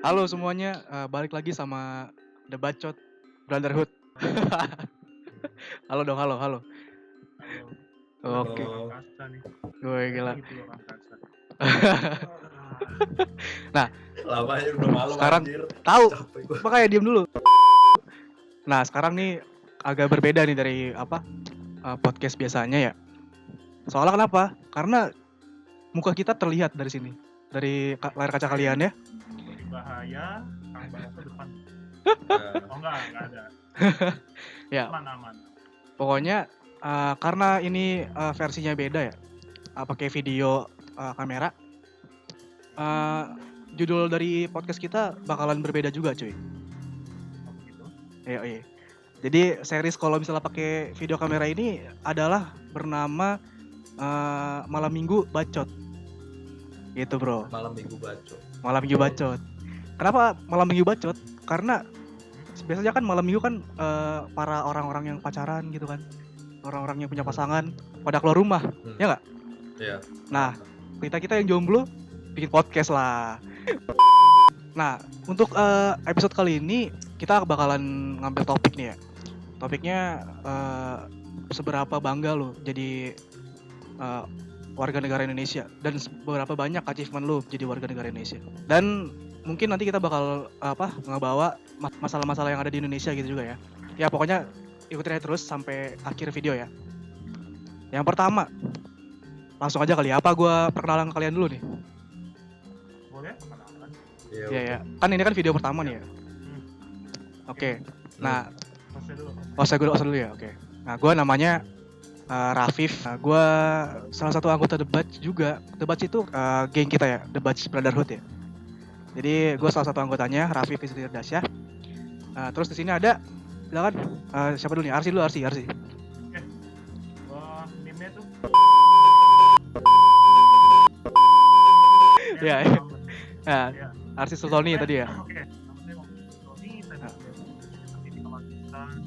Halo semuanya, balik lagi sama The Bacot Brotherhood. Halo dong, halo. Halo. Oke. Orang kasta nih. Woi gila. Gitu orang kasta. Nah, Lamanya udah malam sekarang anjir. tahu, Capek gua. makanya diem dulu. Nah, sekarang nih agak berbeda nih dari podcast biasanya ya. Soalnya kenapa? Karena muka kita terlihat dari sini, dari layar kaca kalian ya. Lebih bahaya, Kang Bahasa depan. Nah, Oh enggak ada. Ya. Aman. Pokoknya karena ini versinya beda ya, pakai video kamera. Judul dari podcast kita bakalan berbeda juga cuy. Oh begitu. Iya. Jadi series kalau misalnya pakai video kamera ini adalah bernama Malam Minggu Bacot. Gitu bro. malam minggu bacot. Malam Minggu Bacot. Kenapa Malam Minggu Bacot? Karena biasanya kan malam minggu kan para orang-orang yang pacaran gitu kan, orang-orang yang punya pasangan pada keluar rumah, ya nggak? Iya. Nah, kita yang jomblo bikin podcast lah. Nah, untuk episode kali ini kita bakalan ngambil topik nih ya. Topiknya seberapa bangga lo jadi warga negara Indonesia dan seberapa banyak achievement lo jadi warga negara Indonesia. Dan mungkin nanti kita bakal ngebawa masalah-masalah yang ada di Indonesia gitu juga ya. Ya pokoknya ikutin aja terus sampai akhir video ya. Yang pertama, langsung aja kali ya. Apa gue perkenalan ke kalian dulu nih? Boleh perkenalan? Iya ya. Kan ini kan video pertama nih ya. Oke. Nah, Pause dulu. dulu ya. Oke. Nah, gue namanya Rafif. Nah, gue salah satu anggota The Batch juga. The Batch itu geng kita ya, The Batch Brotherhood ya. Jadi gue salah satu anggotanya, Rafif Firdausyah. Terus di sini ada, silakan siapa dulu nih? Arsi. Meme tuh. Iya. Nah, Ya. Arsi Sultoni tadi ya. Oke. Nama saya Muhammad Sultoni. Saya berada di Kalimantan.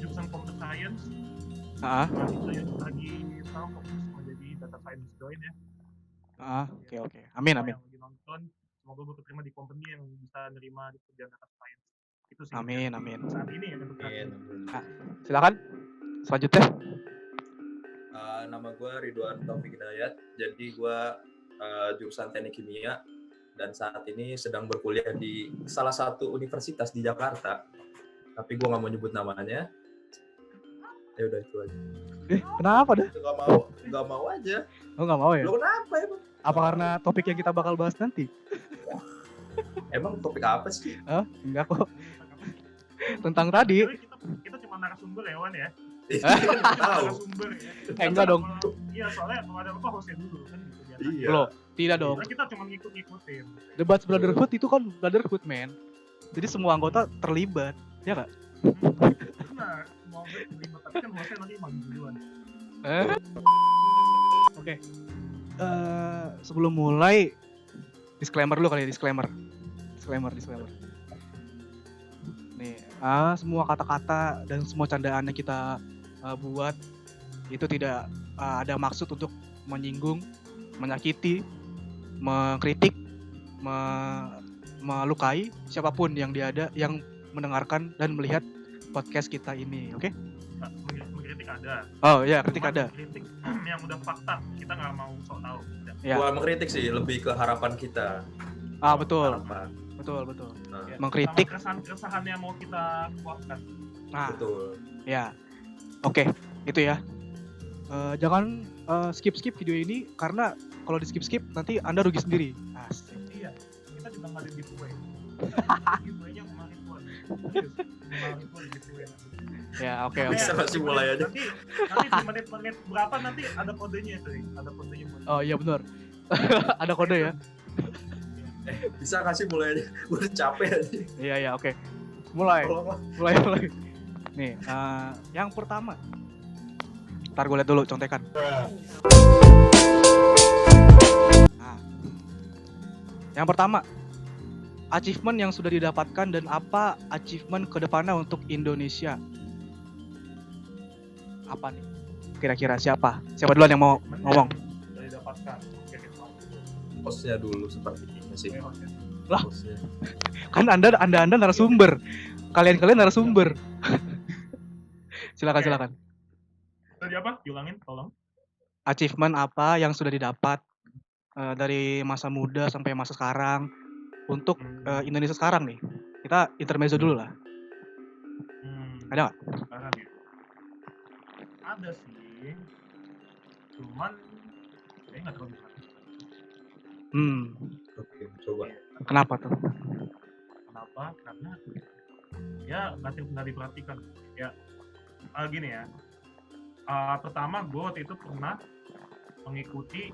Jurusan Computer Science. Itu yang lagi sekarang fokus menjadi data science join ya. Oke. Amin. Yang lagi nonton, semoga gue keterima di company yang bisa nerima di kerjaan data science. Itu sih. Amin. Saat ini ya untuk saat ini. Silakan. Selanjutnya. Nama gue Ridwan Taufik Hidayat. Jadi gue jurusan Teknik Kimia dan saat ini sedang berkuliah di salah satu universitas di Jakarta. Tapi gue nggak mau nyebut namanya. Ya udah itu aja. Kenapa dah? Nggak mau aja. Oh nggak mau ya? Lo kenapa emang? Apa karena topik yang kita bakal bahas nanti? Emang topik apa sih? Enggak kok. Tentang tadi. Kita cuma narasumber ya Wan ya. Tahu. Narasumber ya. Enggak dong. Iya soalnya kalau ada apa hostnya dulu kan gitu biar. Iya. Loh, tidak dong. Nah, kita cuma ngikutin. The Batch Brotherhood itu kan brotherhood man. Jadi semua anggota terlibat, ya nggak? Benar, mau terlibat tapi kan hostnya nanti maju duluan. Oke. Sebelum mulai disclaimer dulu kali ya, disclaimer. Nih, semua kata-kata dan semua candaan yang kita buat itu tidak ada maksud untuk menyinggung, menyakiti, mengkritik, melukai siapapun yang mendengarkan dan melihat podcast kita ini, oke? Nah, mengkritik ada. Oh iya, kritik ada. Mengkritik yang udah fakta, kita nggak mau sok tahu. Ya. Bukan mengkritik sih, lebih ke harapan kita. Betul. Harapan. Betul. Nah, Ya, Mengkritik. sama keresahan yang mau kita keluarkan. Nah, betul. ya. Oke, itu ya. Jangan skip video ini karena kalau di skip nanti Anda rugi sendiri. Asik. Iya, kita juga nggak ada giveaway. Giveaway-nya kemarin tuh. Kemarin tuh giveaway. Ya, oke. Bisa masih mulai aja. Nanti di menit-menit berapa nanti ada kodenya tuh. Ada kodenya buat. Oh iya benar. Ada kode ya. Bisa kasih mulai aja. Udah capek aja. Iya, oke. Mulai. Tolong. Nih, yang pertama. Ntar gue lihat dulu contekan. Nah, yang pertama, achievement yang sudah didapatkan dan apa achievement kedepannya untuk Indonesia? Apa nih? kira-kira siapa duluan yang mau ngomong? Dari dapatkan. Oke, kita Hostnya dulu sepertinya sih. Lah. Hostnya. Kan anda narasumber, kalian narasumber. Silakan. Tadi apa? Diulangin, tolong. Achievement apa yang sudah didapat dari masa muda sampai masa sekarang untuk Indonesia sekarang nih? Kita intermezzo dulu lah. Ada nggak? Sekarang ya. Ada sih. Cuman kayaknya nggak terlalu besar. Oke, coba. Kenapa tuh? Kenapa? Karena ya nggak diperhatikan. Ya gini ya. Pertama gue waktu itu pernah mengikuti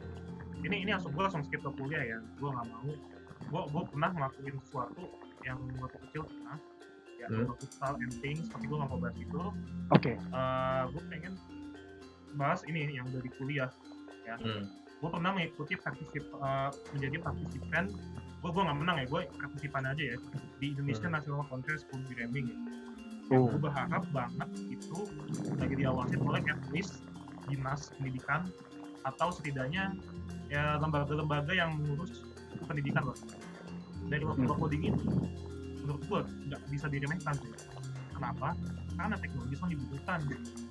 ini langsung skip ke kuliah ya. Gue nggak mau. Gue pernah ngelakuin sesuatu yang waktu kecil pernah. Ya, futsal and things, tapi gue nggak mau bahas itu. Oke. Gue pengen bahas ini yang dari kuliah. Ya. Gue pernah mengikuti menjadi partisipan. Gue nggak menang ya, gue partisipan aja ya di Indonesia National Congress Programming. Ya. Gue berharap banget itu lagi diawasi oleh at least dinas pendidikan atau setidaknya ya lembaga-lembaga yang mengurus pendidikan loh. Dari lomba coding ini menurut gue nggak bisa diremehkan sih. Kenapa? Karena teknologi sangat dibutuhkan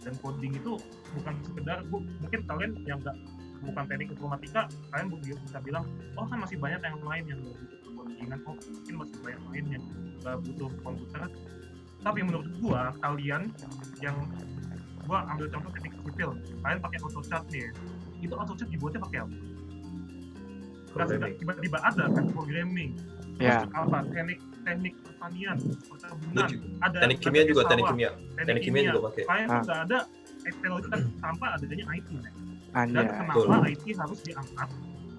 dan coding itu bukan sekedar mungkin kalian yang nggak bukan teknik informatika, kalian bisa bilang, oh kan masih banyak yang lain yang nggak butuh codingan, oh mungkin masih banyak lain yang nggak butuh komputer. Tapi menurut gua, kalian yang gua ambil contoh teknik sipil, kalian pakai AutoCAD nih, itu AutoCAD dibuatnya pakai apa? Tiba-tiba ada kan programming, ya. Apa teknik pertanian, perkebunan, ada teknik kimia juga, teknik kimia juga pakai. Kalian nggak ada teknologi tanpa adanya IT nih. Dan kenapa Betul. IT harus diangkat?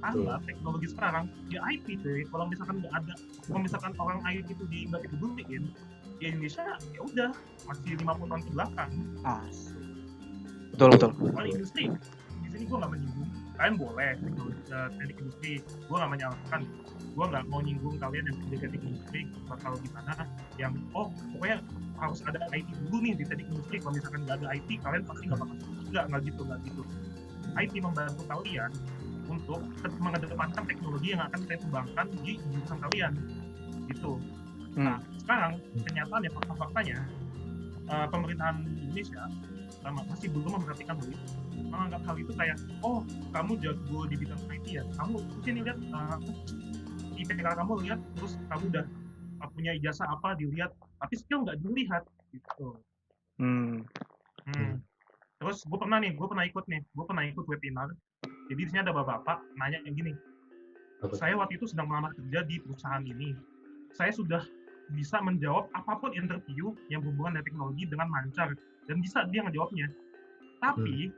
Karena teknologi sekarang ya IT tuh, kalau misalkan orang IT itu nggak dibutuhin, di Indonesia ya udah masih 50 tahun ke belakang. Betul. Kalau industri di sini gue nggak menyinggung, kalian boleh teknik industri, gue nggak menyalahkan, gue nggak mau nyinggung kalian yang kerja teknik industri bakal gimana, yang pokoknya harus ada IT dulu nih di teknik industri, kalau misalkan nggak ada IT kalian pasti nggak bakal nggak gitu. IT membantu kalian untuk mengedepankan teknologi yang akan kalian kembangkan di jurusan kalian gitu. Nah sekarang kenyataannya fakta-faktanya pemerintahan Indonesia masih belum memperhatikan hal itu, menganggap hal itu kayak kamu jago di bidang IT ya, kamu mungkin lihat IPK kamu lihat, terus kamu udah punya ijazah apa dilihat, tapi skill nggak dilihat gitu. Terus gue pernah ikut webinar. Jadi di sini ada bapak nanya yang gini, saya waktu itu sedang melamar kerja di perusahaan ini, saya sudah bisa menjawab apapun interview yang berhubungan dengan teknologi dengan lancar dan bisa dia ngejawabnya, tapi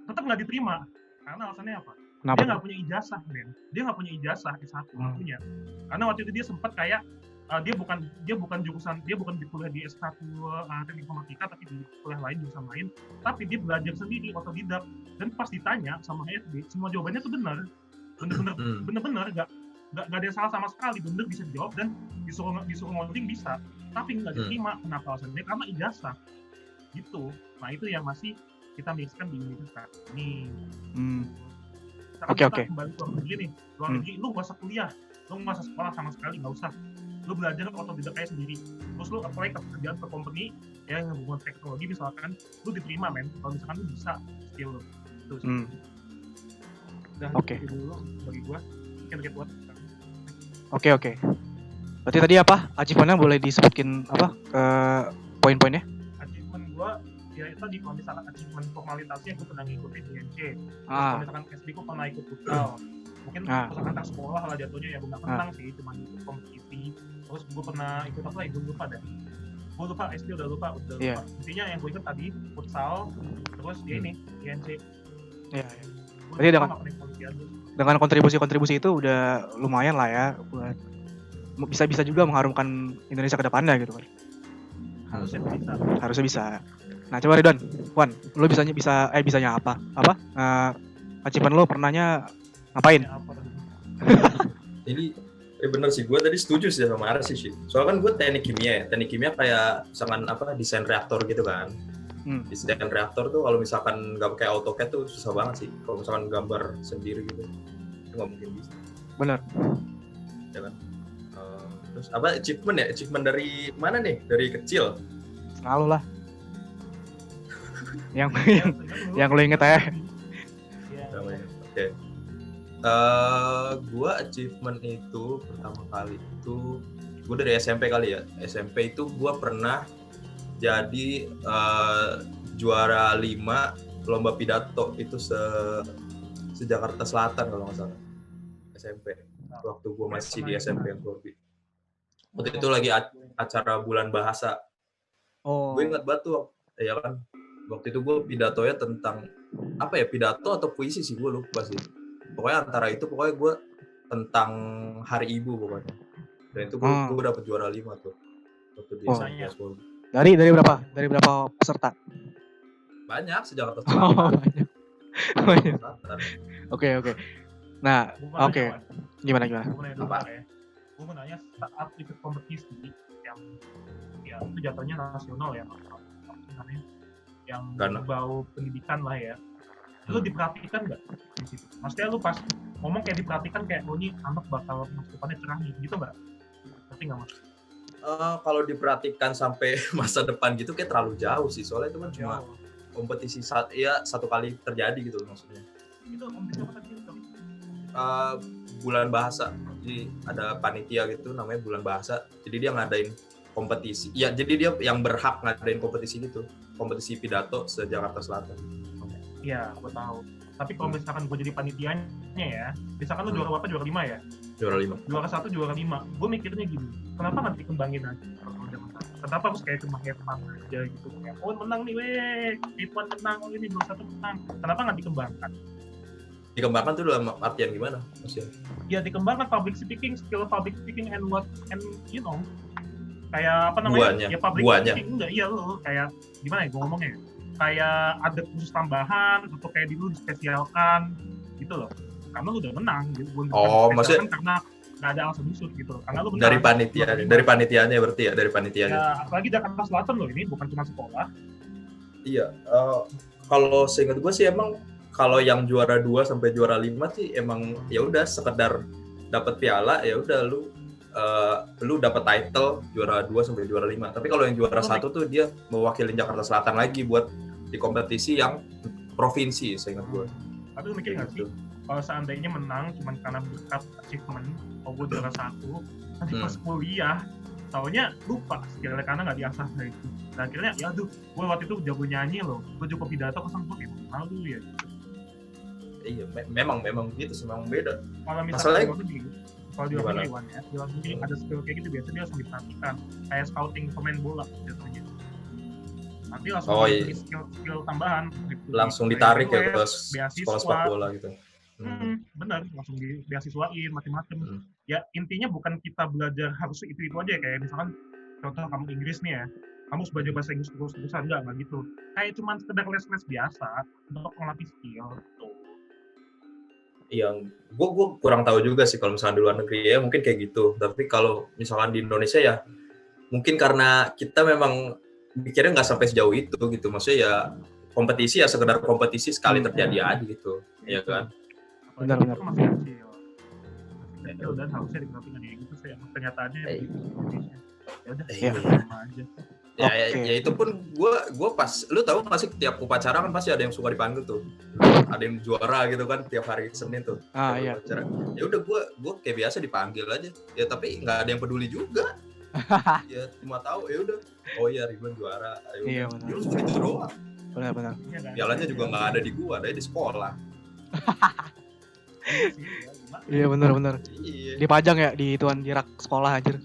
tetap nggak diterima karena alasannya apa? Kenapa? Dia nggak punya ijazah, dia nggak punya ijazah S1 nggak punya, karena waktu itu dia sempat kayak dia bukan kuliah di S1 teknik informatika, tapi di kuliah lain jurusan lain, tapi dia belajar sendiri otodidak, dan pas ditanya sama HRD semua jawabannya tuh bener-bener nggak ada yang salah sama sekali, bener bisa dijawab dan disuruh ngoding bisa, tapi nggak diterima. Kenapa alasannya? Karena ijazah gitu. Nah itu yang masih kita miriskan di Indonesia ini. Oke. Kembali ke luar negeri nih, luar negeri lu nggak usah kuliah, lu nggak usah sekolah sama sekali, nggak usah, lu belajar otodidak kayak sendiri, terus lu apply ke pekerjaan ke company yang hubungan teknologi misalkan, lu diterima kalau misalkan lu bisa skill lu terus. Oke. Dulu bagi gua can get what. Oke. Berarti tadi apa? Achievement-nya boleh disebutkin apa? Poin-poinnya? Achievement gua ya tadi, kalau misalkan achievement formalitasnya gua pernah ngikutin INC. Kalau misalkan SD gua pernah ikut futsal. Mungkin misalkan anak sekolah lah jatuhnya ya, bukan tentang sih, cuma ikut kompetisi. Terus gue pernah ikut apa ya, gue lupa SD udah lupa. Intinya yang gue ikut tadi futsal, terus ini INC. Jadi dengan kontribusi itu udah lumayan lah ya, buat bisa juga mengharumkan Indonesia ke depannya gitu kan. Harusnya bisa. Nah coba Ridwan, lu bisanya apa? Achievement lu pernahnya ngapain? Jadi bener sih, gue tadi setuju sih sama Aras sih. Soalnya kan gue teknik kimia kayak misalkan desain reaktor gitu kan. Desain reaktor tuh kalau misalkan nggak pakai AutoCAD tuh susah banget sih. Kalau misalkan gambar sendiri gitu, itu nggak mungkin bisa. Benar. Ya kan? Terus apa achievement ya? Achievement dari mana nih? Dari kecil? Selalu lah. yang lo inget ya. Oke. Gua achievement itu pertama kali itu gue dari SMP kali ya. SMP itu gue pernah jadi juara 5 lomba pidato itu se-Jakarta Selatan kalau nggak salah. SMP. Waktu gue masih di SMP yang Korbi. Waktu itu lagi acara bulan bahasa. Gue ingat banget tuh, ya kan. Waktu itu gue pidatonya tentang apa ya, pidato atau puisi sih, gue lupa sih. Pokoknya antara itu, pokoknya gue tentang Hari Ibu pokoknya. Dan itu gue dapet juara 5 tuh. Waktu di SMP. Dari berapa? Dari berapa peserta? Banyak, se-Jakarta Selatan. Banyak. Oke. Nah, oke. Gimana? Gue mau nanya, saat ikut kompetisi yang itu jatuhnya nasional ya, namanya yang berbau pendidikan lah ya, lu diperhatikan nggak di situ? Maksudnya lu pas ngomong kayak diperhatikan kayak ini anak bakal masukannya cerah nih, gitu nggak? Ngerti nggak mas? Kalau diperhatikan sampai masa depan gitu kayak terlalu jauh sih, soalnya itu kan cuma kompetisi satu kali terjadi gitu maksudnya. Itu kompetisi apa tadi? Bulan bahasa, jadi ada panitia gitu namanya bulan bahasa, jadi dia ngadain kompetisi. Ya, jadi dia yang berhak ngadain kompetisi gitu, kompetisi pidato se-Jakarta Selatan. Iya, gue tahu. Tapi kalau misalkan gue jadi panitianya ya, misalkan lu juara berapa? Juara 5 ya? Juara 5. Juara 1, juara 5. Gue mikirnya gini, kenapa nggak dikembangin aja? Kenapa harus kayak cuma kayak teman aja gitu? Kayak, oh menang nih, Ridwan menang, oh ini juara 1 menang. Kenapa nggak dikembangkan? Dikembangkan tuh dalam artian gimana maksudnya? Ya dikembangkan public speaking, skill public speaking and you know, kayak apa namanya? Ya public speaking enggak, iya lo kayak gimana ya gue ngomongnya? Kayak ada kursus tambahan atau kayak dulu dispesialkan gitu loh. Karena lu udah menang gitu. Maksudnya karena nggak ada alasan busuk gitu loh. Karena lu menang. Dari panitianya berarti ya, dari panitianya. Ya, apalagi Jakarta Selatan loh, ini bukan cuma sekolah. Iya, kalau seingat gue sih emang kalau yang juara 2 sampai juara 5 sih emang ya udah sekedar dapat piala, ya udah lu dapat title juara 2 sampai juara 5. Tapi kalau yang juara 1 tuh dia mewakili Jakarta Selatan lagi buat di kompetisi yang provinsi, seingat gue. Tapi lu mikir nggak sih, kalau seandainya menang cuma karena berkat achievement, gue juara 1, nanti pas kuliah taunya lupa sekali karena nggak diasah dari itu. Dan akhirnya ya aduh, gue waktu itu jago nyanyi loh, gue cukup pidato kesan gue kayak malu ya. Iya, memang gitu sih, memang beda. Kalau misalnya kalau di luar negeri ya, di luar negeri ada skill kayak gitu biasanya langsung diperhatikan, kayak scouting pemain bola jatuhnya. Nanti langsung skill tambahan. Gitu. Langsung ditarik ya ke sekolah sepak bola gitu. Benar, langsung beasiswain macam-macam. Ya intinya bukan kita belajar harus itu aja kayak misalkan contoh kamu Inggris nih ya, kamu harus belajar bahasa Inggris terus-terusan enggak gitu. Kayak cuma sekedar les-les biasa untuk melatih skill tuh. Yang gue kurang tahu juga sih kalau misalnya di luar negeri ya mungkin kayak gitu. Tapi kalau misalkan di Indonesia ya mungkin karena kita memang mikirnya nggak sampai sejauh itu gitu. Maksudnya ya kompetisi ya sekedar kompetisi sekali terjadi aja gitu, ya kan? Benar. Masih kecil dan harusnya diperhatikan kayak gitu sih. Kenyataannya begitu Indonesia. Ya udah, sama aja. Ya itu pun gue pas, lu tahu nggak sih tiap upacara kan pasti ada yang suka dipanggil tuh, ada yang juara gitu kan tiap hari Senin tuh. Iya. Ya udah gue kayak biasa dipanggil aja, ya tapi nggak ada yang peduli juga. Ya cuma tahu ya udah, oh iya Ridwan juara, iya benar. Ya udah gitu doang. Benar. Pialanya juga nggak ada di gua, ada di sekolah. Iya benar. Iya. Dipajang ya di ituan di rak sekolah aja.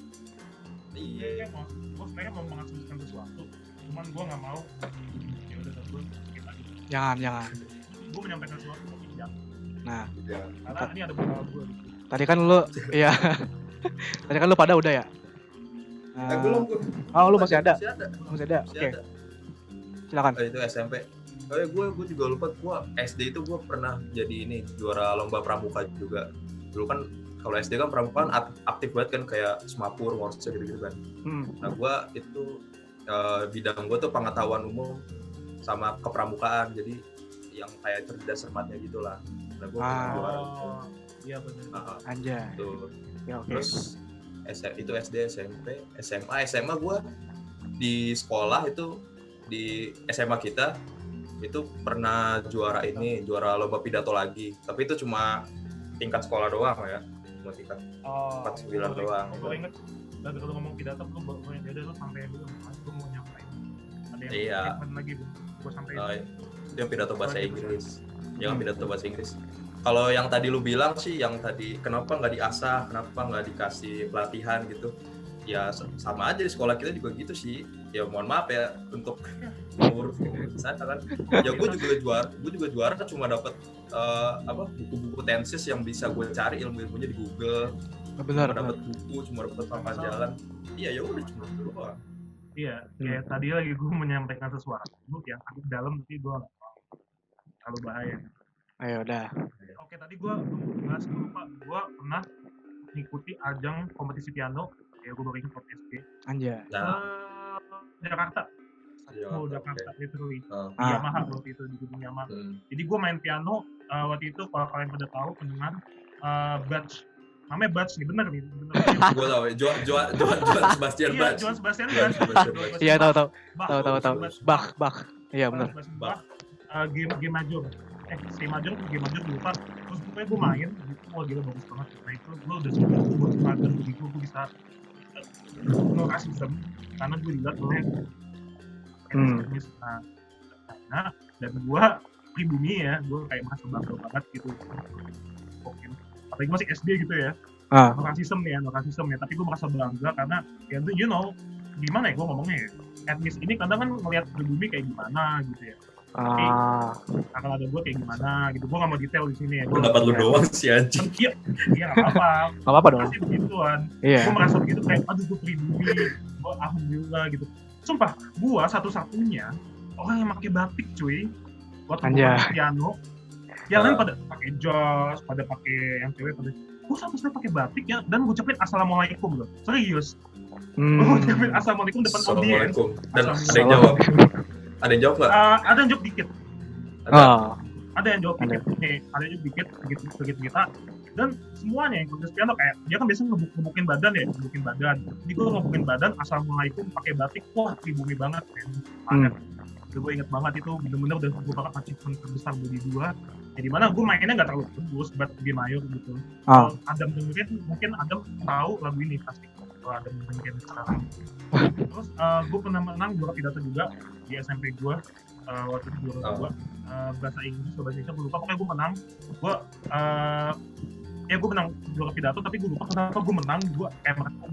Iya, gue sebenarnya mau mengasumsikan sesuatu, cuman gue nggak mau. Ya udah gue skip aja. Jangan. Gue menyampaikan sesuatu tapi jangan. Nah, karena ini ada beberapa gue. Tadi kan lu, iya. Tadi kan lu pada udah ya. Belum. Oh, lu masih ada. Masih ada. Oke. Silakan. Itu SMP. Gue juga lupa, gue SD itu gue pernah jadi ini juara lomba pramuka juga. Dulu kan kalau SD kan pramuka kan aktif banget kan kayak semapur, warsa gitu kan. Nah gue itu bidang gue tuh pengetahuan umum sama kepramukaan, jadi yang kayak cerdas cermatnya gitulah. Nah gue pernah juara gitu. Oh, iya benar. Anjay. Tuh. Ya oke. Terus itu SD, SMP, SMA gue di sekolah itu, di SMA kita itu pernah juara lomba pidato lagi, tapi itu cuma tingkat sekolah doang ya, cuma tingkat 49 doang. Gue inget, dan kalau ngomong pidato, gue baru yang ada lo sampai dulu, gue mau nyampein. Ada yang Iya. segmen lagi, gue sampein. Dia pidato bahasa Inggris. Yang pidato bahasa Inggris. Kalau yang tadi lu bilang sih, yang tadi kenapa nggak diasah, kenapa nggak dikasih pelatihan gitu? Ya sama aja di sekolah kita juga gitu sih. Ya mohon maaf ya untuk ngurus sana kan. Ya gue juga juara kan cuma dapat buku-buku tensis yang bisa gue cari ilmu-ilmunya di Google. Benar. Cuma dapat buku, cuma dapat papan jalan. Iya ya udah cuma itu doang. Iya, kayak tadi lagi gue menyampaikan sesuatu yang agak dalam, tapi gue nggak mau terlalu bahaya. Ayo udah. Oke, tadi gue bahas lupa, gue pernah mengikuti ajang kompetisi piano, ya gue baru ingat waktu SD. Anjay. Jakarta. Jakarta, literally. Yamaha waktu itu, di gedung Yamaha. Jadi gue main piano waktu itu, kalau kalian pada tahu, pendengar, Batch. Namanya Batch nih, bener nih. Gue tau, Joan Sebastian Bach. Iya, Joan Sebastian Bach. Iya tahu. Bach. Iya benar. Game major. C major atau G major lupa. Terus pokoknya gue main, wah gila bagus banget. Nah itu gue udah suka buat pelajaran begitu, gue bisa nolak sistem karena gue dilihat oleh nah dan gue pribumi ya, gue kayak merasa bangga banget gitu. Oke, apalagi masih SD gitu ya. Nolak sistem ya, tapi gue merasa bangga karena ya you know gimana ya gue ngomongnya ya, etnis ini kadang kan ngelihat pribumi kayak gimana gitu ya. Akan ada gue kayak gimana gitu, gue gak mau detail di sini ya. Pendapat lu doang sih anjing. Iya gak apa-apa dong. Masih begituan. Gue merasa begitu kayak, aduh gue pribumi, gue alhamdulillah gitu. Sumpah, gue satu-satunya orang yang pakai batik cuy. Waktu gue pakai piano, yang lain pada pakai jas, pada pakai yang cewek pada. Gue satu-satunya pakai batik ya, dan gue ucapin assalamualaikum loh. Serius. Gue ucapin assalamualaikum depan audiens. Dan ada yang jawab. Ada yang jawab nggak? Ada yang jawab dikit. Ada yang jawab dikit. Ada yang jawab dikit, begitu kita. Dan semuanya yang kontes piano kayak dia kan biasanya ngebukin badan ya, Jadi gue ngebukin badan, assalamualaikum pakai batik, wah pribumi banget. Gue inget banget itu, bener-bener udah gue bakal achievement terbesar bagi gue. Ya dimana gue mainnya nggak terlalu bagus, buat G mayor gitu. Adam dengerin, mungkin Adam tahu lagu ini pasti. Kalau Adam dengerin sekarang. Terus gue pernah menang juara pidato juga di SMP gue, waktu itu juara gue bahasa Inggris atau bahasa Indonesia gue lupa, pokoknya gue menang. Gue menang juara pidato, tapi gue lupa kenapa gue menang. Gue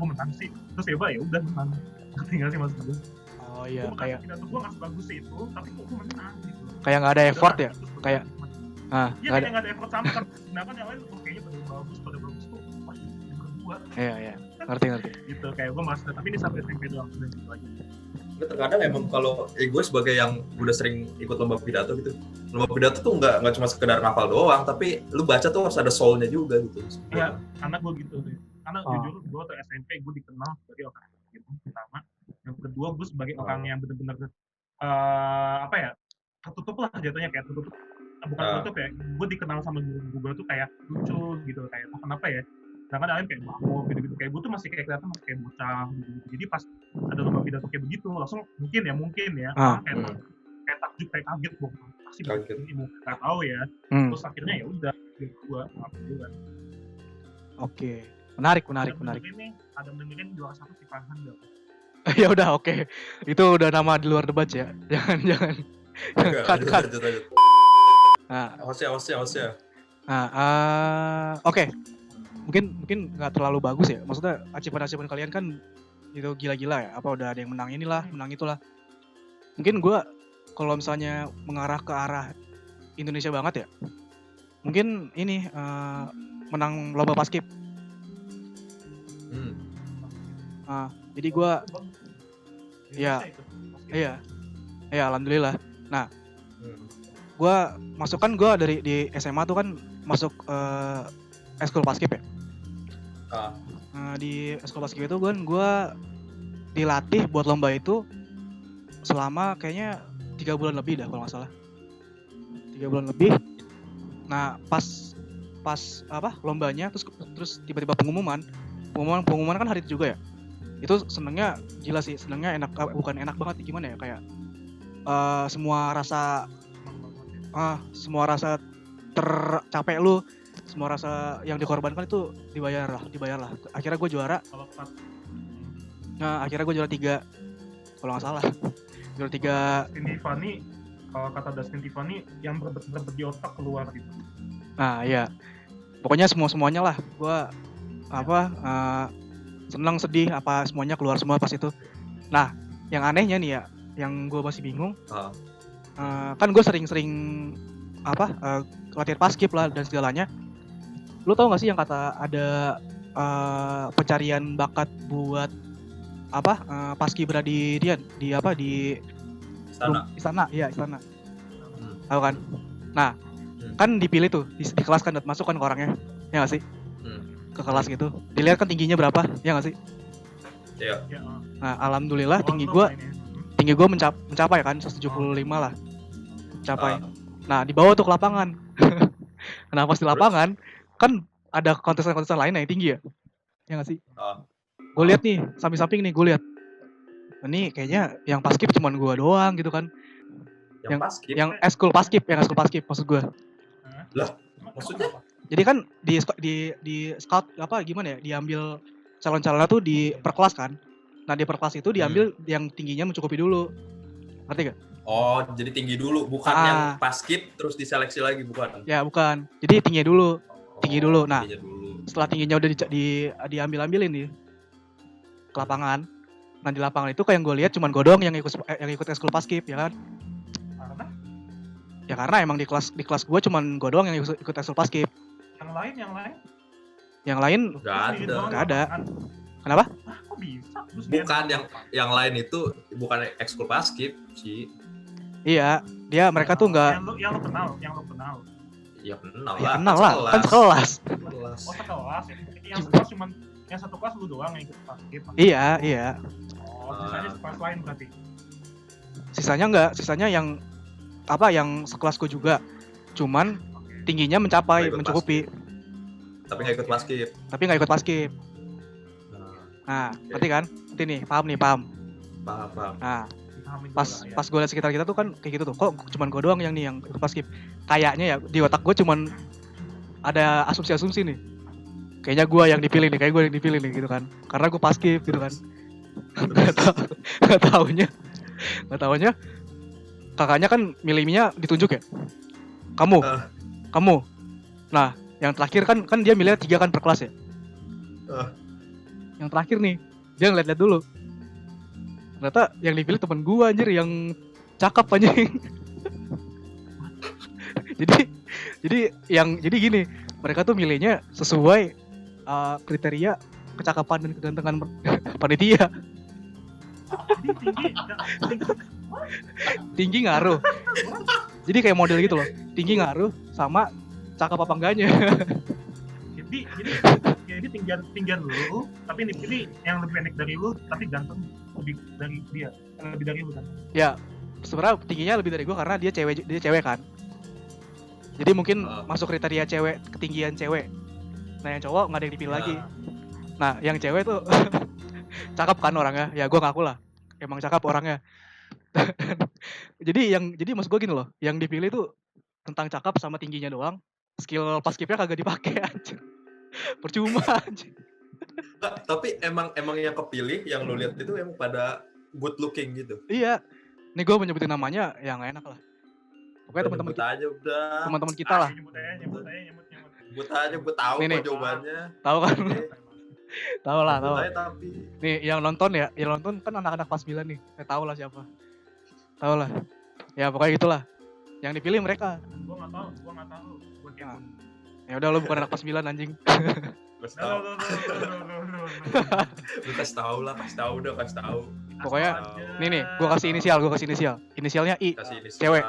menang sih, terus ya udah menang. Ngerti nggak sih maksud gue? Oh iya, kayak pidato gue nggak sebagus itu, tapi kok gue menang gitu. Kayak nggak ada effort ya, kayak iya kayak nggak ada effort sama kan. Sedangkan yang lain kayaknya pada bagus tuh pas gue. Iya ngerti. Gitu kayak gue merasa, tapi ini sampai SMP doang dan gitu aja. Terkadang emang kalau gue sebagai yang udah sering ikut lomba pidato gitu, lomba pidato tuh nggak cuma sekedar ngafal doang, tapi lu baca tuh harus ada soul-nya juga gitu. Iya, karena gue gitu deh. Karena jujur gue waktu SMP gue dikenal sebagai orang yang pertama, yang kedua gue sebagai orang yang benar-benar tertutup lah jatuhnya, kayak tertutup. Bukan tertutup ya, gue dikenal sama guru gue tuh kayak lucu gitu, kayak kenapa ya? Sedangkan lain kayak bako gitu-gitu, kayak gue tuh masih kayak kelihatan masih kayak bocah gitu. Jadi pas ada lomba pidato kayak begitu, langsung mungkin ya kayak takjub, kayak kaget gue pasti begini, nggak tahu ya. Terus akhirnya ya udah gue alhamdulillah. Oke, menarik. Ini ada dengerin juara satu si Farhan dong. Ya udah oke. Itu udah nama di luar debat ya. Jangan. Cut. Nah, hostnya. Oke. Mungkin nggak terlalu bagus ya. Maksudnya achievement kalian kan itu gila-gila ya. Apa udah ada yang menang inilah, menang itulah. Mungkin gue kalau misalnya mengarah ke arah Indonesia banget ya. Mungkin ini menang lomba paskib. Jadi gue iya alhamdulillah. Nah, gue dari di SMA tuh kan masuk eskul paskib ya. Di eskul paskib itu gue dilatih buat lomba itu selama kayaknya 3 3 bulan lebih dah kalau nggak salah. 3 bulan lebih. Nah pas apa lombanya terus tiba-tiba pengumuman kan hari itu juga ya. Itu senengnya gila sih, senengnya enak, bukan enak banget gimana ya, kayak semua rasa tercapai lu, semua rasa yang dikorbankan itu dibayar lah. Akhirnya gue juara. Nah akhirnya gue juara 3 kalau nggak salah. Juara 3. Dustin Tiffany, kalau kata Dustin Tiffany yang berbet di otak keluar gitu. Nah iya, pokoknya semuanya lah. Gue senang sedih apa semuanya keluar semua pas itu. Nah yang anehnya nih ya, yang gue masih bingung, kan gue sering latihan paskib lah dan segalanya. Lu tau gak sih yang kata ada pencarian bakat buat paskibra di istana. Tahu kan? Nah kan dipilih tuh di kelas kan, masuk kan ke orangnya, ya gak sih? Ke kelas gitu, dilihat kan tingginya berapa, ya gak sih? Iya. Nah alhamdulillah tinggi gue mencapai kan 175 lah, mencapai. Nah dibawa tuh ke lapangan. Nah pas di lapangan kan ada kontesan lain yang tinggi ya gak sih? Gue lihat nih samping-samping nih, gue lihat ini kayaknya yang paskib cuman gue doang gitu kan. Yang eskul paskib maksud gue. Lah maksudnya? Jadi kan di scout gimana ya, diambil calon-calonnya tuh di perkelas kan. Nah di perkelas itu diambil yang tingginya mencukupi dulu, ngerti gak? Oh jadi tinggi dulu, bukan yang paskib terus diseleksi lagi, bukan? Ya bukan, jadi tinggi dulu. Nah dulu. Setelah tingginya udah diambil-ambilin nih ke lapangan. Nah di lapangan itu kayak yang gue lihat cuman gue doang yang ikut eskul paskib ya kan. Ya karena emang di kelas gue cuman gue doang yang ikut eskul paskib. Yang lain nggak ada. Kenapa? Kok bisa? Bukan yang lain itu bukan ekskul paskib sih. Iya, mereka tuh nggak. Yang lo kenal. Ya kenal lah, kan sekelas. Oh sekelas. Yang sekelas cuman yang satu kelas lu doang yang ikut paskib. Iya. Oh sisanya sekelas lain berarti. Sisanya enggak, sisanya yang sekelasku juga. Cuman tingginya mencukupi. Tapi nggak ikut paskib. Nah, ngerti kan? Ngerti nih, paham. Paham. Nah, pas gue liat sekitar kita tuh kan kayak gitu tuh. Kok cuman gue doang yang ikut paskib? Kayaknya ya di otak gue cuman ada asumsi nih. Kayaknya gue yang dipilih nih gitu kan. Karena gue paskib gitu kan. Gak taunya kakaknya kan milihnya ditunjuk ya. Kamu. Nah, yang terakhir kan dia milih 3 kan per kelas ya. Yang terakhir nih, dia ngeliat dulu. Ternyata yang dipilih temen gue anjir, yang cakep anjing. jadi gini, mereka tuh milihnya sesuai kriteria kecakapan dan kegantengan panitia. Tinggi ngaruh. Jadi kayak model gitu loh. Tinggi ngaruh sama cakep apa enggaknya. Jadi tinggian lu, tapi ini yang lebih pendek dari lu, tapi ganteng lebih dari lu kan? Ya, sebenarnya tingginya lebih dari gua karena dia cewek kan. Jadi mungkin masuk kriteria cewek, ketinggian cewek. Nah yang cowok nggak ada yang dipilih lagi. Nah yang cewek tuh cakep kan orangnya, ya gua ngaku lah, emang cakep orangnya. jadi maksud gua gini loh, yang dipilih tuh tentang cakep sama tingginya doang. Skill paskibnya kagak dipakai anjir. Percuma anjir. Tapi emang yang kepilih yang lu lihat itu emang pada good looking gitu. Iya. Nih gue menyebutin namanya yang enak lah. Pokoknya teman-teman kita lah. Nyebut aja, gue tahu kok jawabannya. Tahu kan? Tahu lah. Tapi nih yang nonton kan anak-anak pas 9 nih. Saya tahu lah siapa. Tahu lah. Ya pokoknya gitulah. Yang dipilih mereka. Gua enggak tahu. Gua kepo. Ya udah lu bukan anak pas 9 anjing. Kasih tahu. Pokoknya nih, gua kasih inisial. Inisialnya I. Cewek.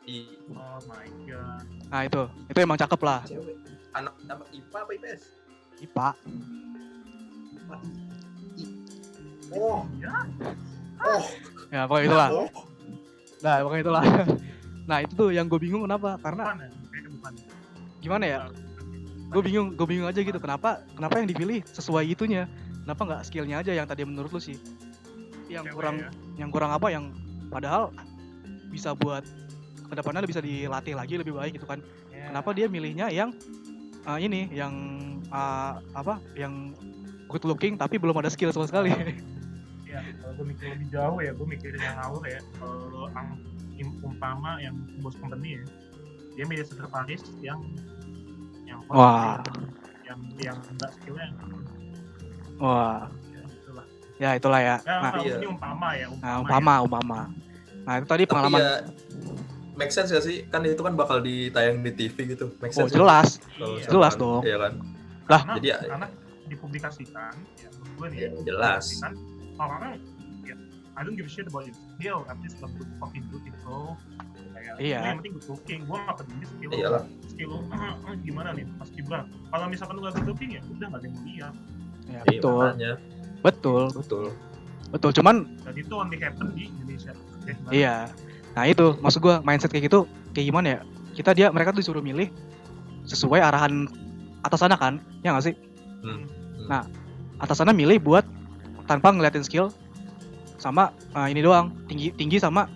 I. Oh my god. Nah, itu emang cakep lah. Cewek. Anak IPA apa IPS? IPA. Oh. Ya. Ya pokoknya itulah. Oh, Nah pokoknya itulah. Nah itu tuh yang gue bingung kenapa? Karena Bukan ya? Kayaknya bukan. gimana ya? Gue bingung aja gitu. Kenapa yang dipilih sesuai itunya? Kenapa nggak skillnya aja yang tadi menurut lu sih? Yang Cewek kurang, ya. yang kurang apa? Yang padahal bisa buat kedepannya bisa dilatih lagi lebih baik gitu kan? Ya. Kenapa dia milihnya yang ini, yang apa? Yang good looking tapi belum ada skill sama sekali. Ya, kalau gue mikir lebih jauh ya, gue mikir yang ngawur ya. Kalau umpama yang bos company ya, dia milih sekretaris yang Wah. yang enggak skillnya. Wah, Ya, itulah. ya itulah ya. Ya, Nah, iya. ini umpama ya. umpama. Nah itu tadi tapi pengalaman. ya make sense gak sih? Kan itu kan bakal ditayang di TV gitu. Make Oh sense. jelas, Kalau Iya. jelas misalkan, dong. Iya kan? Lah, jadi ya- karena dipublikasikan, ya menurut gue nih, Ya, jelas. dipublikasikan, orang-orang ya, I don't give a shit about your skill, at least look fucking beautiful. Kayak, Iya. gue yang penting good looking, gue gak peduli skill Iyalah. skill gimana nih, Mas Gibran. Kalau misalkan lu gak good looking ya udah gak ada yang mau lihat. ya, Iya, betul, makanya. betul. Cuman Dan itu only happen di Indonesia. Oke, gimana? iya. Nah itu maksud gua mindset kayak gitu kayak gimana ya? Mereka tuh disuruh milih sesuai arahan atasannya kan? Ya nggak sih? Hmm. Nah atasannya milih buat tanpa ngeliatin skill sama ini doang, tinggi sama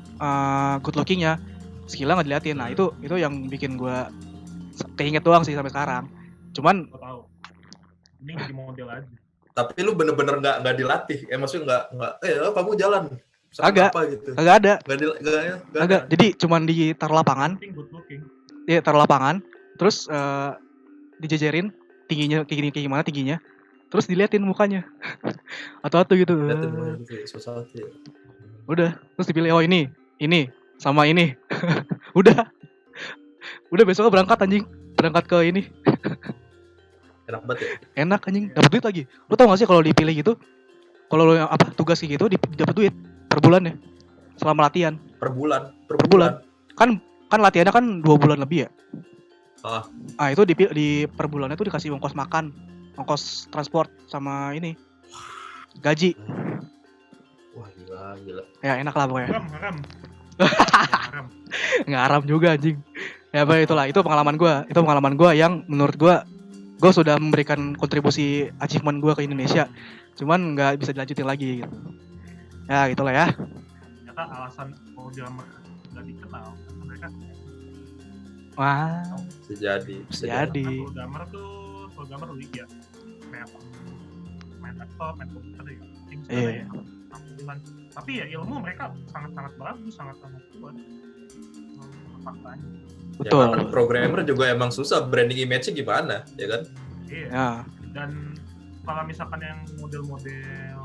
good lookingnya, skillnya nggak diliatin. Nah itu yang bikin gua keinget doang sih sampai sekarang. Cuman Gue tahu. Ini jadi model aja. Tapi lu bener-bener nggak dilatih. Maksudnya nggak. Kamu jalan. Misalkan Agak. apa gitu. kagak ada. Nggak Agak. ada. Jadi cuman ditaruh lapangan. Penting good looking. Dia taruh lapangan, terus dijejerin tingginya kayak gimana tingginya, terus diliatin mukanya atau gitu. Liatin mukanya gitu, susah ya. Udah, terus dipilih, oh ini sama ini. udah besoknya berangkat ke ini. Enak banget ya. Enak anjing, dapat duit lagi. Lu tau gak sih kalau dipilih gitu, kalau lu tugas kayak gitu dapat duit per bulan ya selama latihan. Per bulan. Kan latihannya kan 2 bulan lebih ya. Ah. Itu di per bulannya tuh dikasih ongkos makan, ongkos transport sama ini gaji. Wah gila. Ya enak lah pokoknya. Haram. Nggak haram juga anjing. Ya itulah, itu pengalaman gue yang menurut gue sudah memberikan kontribusi achievement gue ke Indonesia, cuman nggak bisa dilanjutin lagi gitu. Ya gitulah ya. Ternyata alasan mau drummer nggak dikenal karena mereka Wah, Bisa jadi. jadi programmer ya kayak apa, main laptop, main komputer ya, Iya. ya tampilan. Tapi ya ilmu mereka sangat bagus, sangat kuat. Faktanya. betul. Ya, kan programmer juga emang susah branding image-nya gimana, ya kan? Iya. Ya, Dan kalau misalkan yang model-model,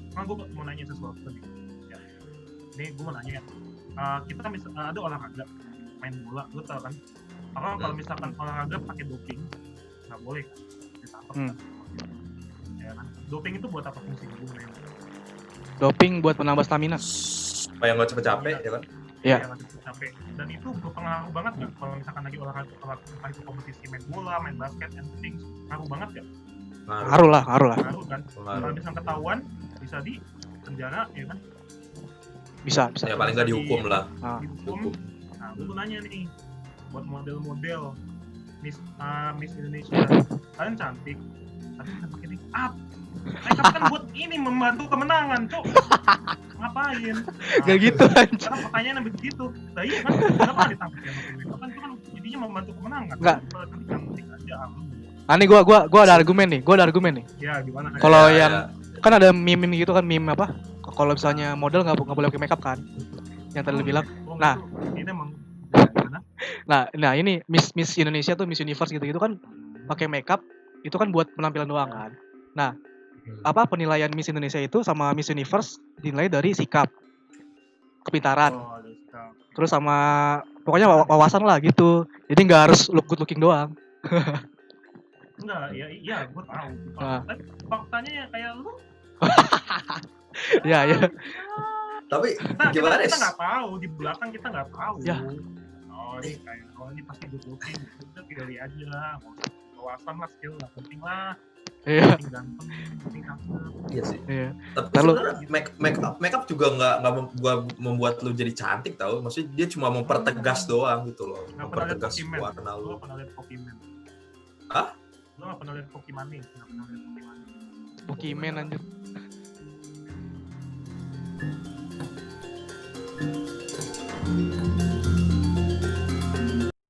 kan gue mau nanya sesuatu tadi. Ya. Ini gue mau nanya, kita ada olahraga main bola, lu tau kan? Kalau misalkan olahraga pakai doping, nggak boleh kan? Ditangkap kan? Ya kan? Doping itu buat apa fungsinya? doping buat menambah stamina. Supaya nggak capek-capek, ya kan? Iya. Yang nanti capek. Dan itu berpengaruh banget nggak kalau misalkan lagi olahraga, entah itu kompetisi main bola, main basket, and things, ngaruh banget nggak? Ngaruh lah. Ngaruh kan? Pengaruh. Kalau misalkan ketahuan, bisa di penjara, ya kan? Bisa. Ya paling nggak dihukum lah. Dihukum. Nah, gue mau nanya nih, buat model-model Miss Indonesia, kalian cantik, tapi kan pakai make up. Make up kan buat ini membantu kemenangan, cok. Ngapain? Gak gitu anjing. Karena pertanyaannya begitu. Nah iya kan, kenapa ditangkap yang pakai make up? Kan itu kan jadinya membantu kemenangan. Nggak. Kalau tadi cantik aja, Nah nih gua ada argumen nih. ya gimana? Kalau Ya, yang kan ada meme gitu kan, meme apa? Kalau misalnya model nggak boleh pakai makeup kan? Yang tadi lu bilang. Nah. Ini emang gimana? Nah ini Miss Indonesia tuh, Miss Universe gitu kan pakai makeup itu kan buat penampilan doang kan. Nah, apa penilaian Miss Indonesia itu sama Miss Universe dinilai dari sikap, kepintaran, Oh, ada sikap. terus sama pokoknya wawasan lah gitu. Jadi nggak harus good looking doang. Enggak, iya gue tahu. Nah. Tapi faktanya ya kayak lu. Ya. Tapi Kita gimana? nggak tahu, di belakang kita nggak tahu. Ya. Oh, ini kayak ini pasti good looking. Udah pilih aja. Wawasan lah, skill lah, penting lah. Iya. penting ganteng, penting cakep. Iya sih. Iya. Tapi Lalu sebenarnya make up juga nggak membuat lu jadi cantik tau. Maksudnya dia cuma mempertegas doang gitu loh. Nggak pernah lihat Mempertegas Pokemon. warna Lo lu. nggak pernah lihat Pokemon. Hah? Lo nggak pernah lihat Pokemon nih? Nggak pernah lihat Pokemon. Pokemon anjir.